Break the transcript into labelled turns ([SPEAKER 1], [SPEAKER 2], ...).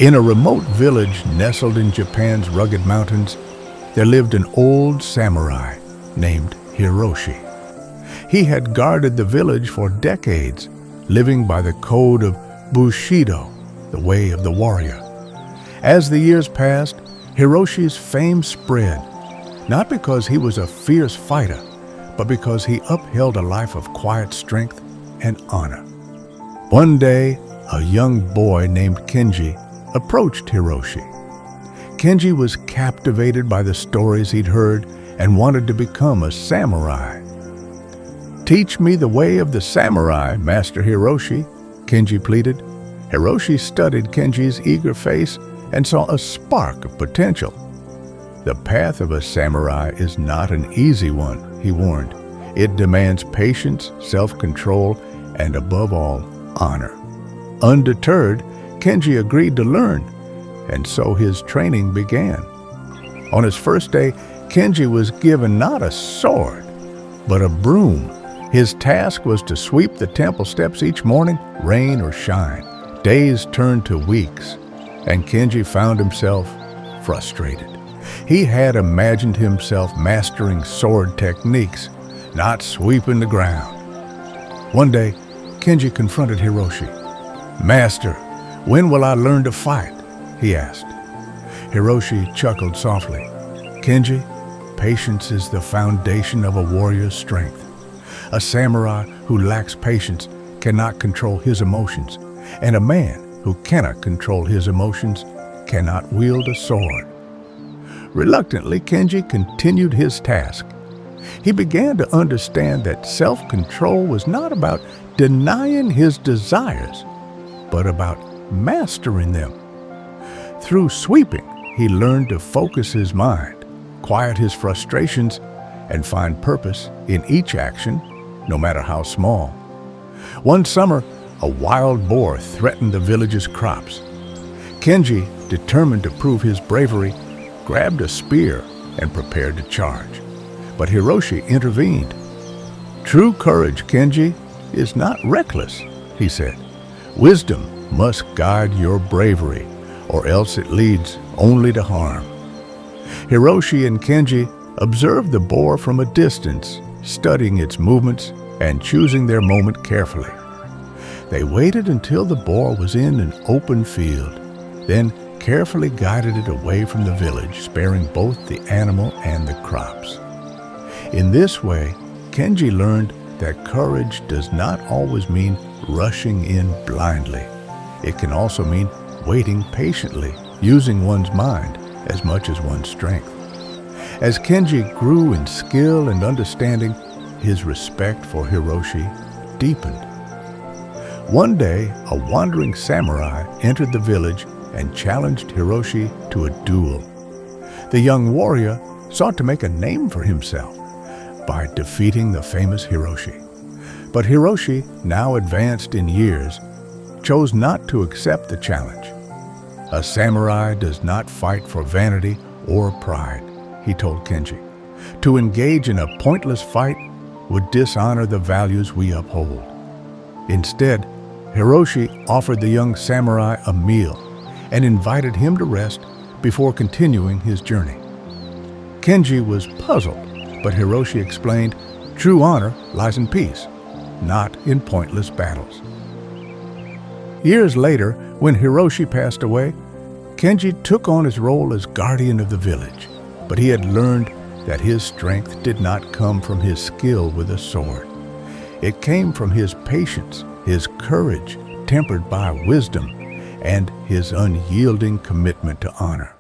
[SPEAKER 1] In a remote village nestled in Japan's rugged mountains, there lived an old samurai named Hiroshi. He had guarded the village for decades, living by the code of Bushido, the way of the warrior. As the years passed, Hiroshi's fame spread, not because he was a fierce fighter, but because he upheld a life of quiet strength and honor. One day, a young boy named Kenji approached Hiroshi. Kenji was captivated by the stories he'd heard and wanted to become a samurai. "Teach me the way of the samurai, Master Hiroshi," Kenji pleaded. Hiroshi studied Kenji's eager face and saw a spark of potential. "The path of a samurai is not an easy one," he warned. "It demands patience, self-control, and above all, honor." Undeterred, Kenji agreed to learn, and so his training began. On his first day, Kenji was given not a sword, but a broom. His task was to sweep the temple steps each morning, rain or shine. Days turned to weeks, and Kenji found himself frustrated. He had imagined himself mastering sword techniques, not sweeping the ground. One day, Kenji confronted Hiroshi. "Master, when will I learn to fight?" he asked. Hiroshi chuckled softly. "Kenji, patience is the foundation of a warrior's strength. A samurai who lacks patience cannot control his emotions, and a man who cannot control his emotions cannot wield a sword." Reluctantly, Kenji continued his task. He began to understand that self-control was not about denying his desires, but about mastering them. Through sweeping, he learned to focus his mind, quiet his frustrations, and find purpose in each action, no matter how small. One summer, a wild boar threatened the village's crops. Kenji, determined to prove his bravery, grabbed a spear and prepared to charge. But Hiroshi intervened. "True courage, Kenji, is not reckless," he said. "Wisdom must guide your bravery, or else it leads only to harm." Hiroshi and Kenji observed the boar from a distance, studying its movements and choosing their moment carefully. They waited until the boar was in an open field, then carefully guided it away from the village, sparing both the animal and the crops. In this way, Kenji learned that courage does not always mean rushing in blindly. It can also mean waiting patiently, using one's mind as much as one's strength. As Kenji grew in skill and understanding, his respect for Hiroshi deepened. One day, a wandering samurai entered the village and challenged Hiroshi to a duel. The young warrior sought to make a name for himself by defeating the famous Hiroshi. But Hiroshi, now advanced in years, chose not to accept the challenge. "A samurai does not fight for vanity or pride," he told Kenji. "To engage in a pointless fight would dishonor the values we uphold." Instead, Hiroshi offered the young samurai a meal and invited him to rest before continuing his journey. Kenji was puzzled, but Hiroshi explained, "True honor lies in peace, not in pointless battles." Years later, when Hiroshi passed away, Kenji took on his role as guardian of the village, but he had learned that his strength did not come from his skill with a sword. It came from his patience, his courage tempered by wisdom, and his unyielding commitment to honor.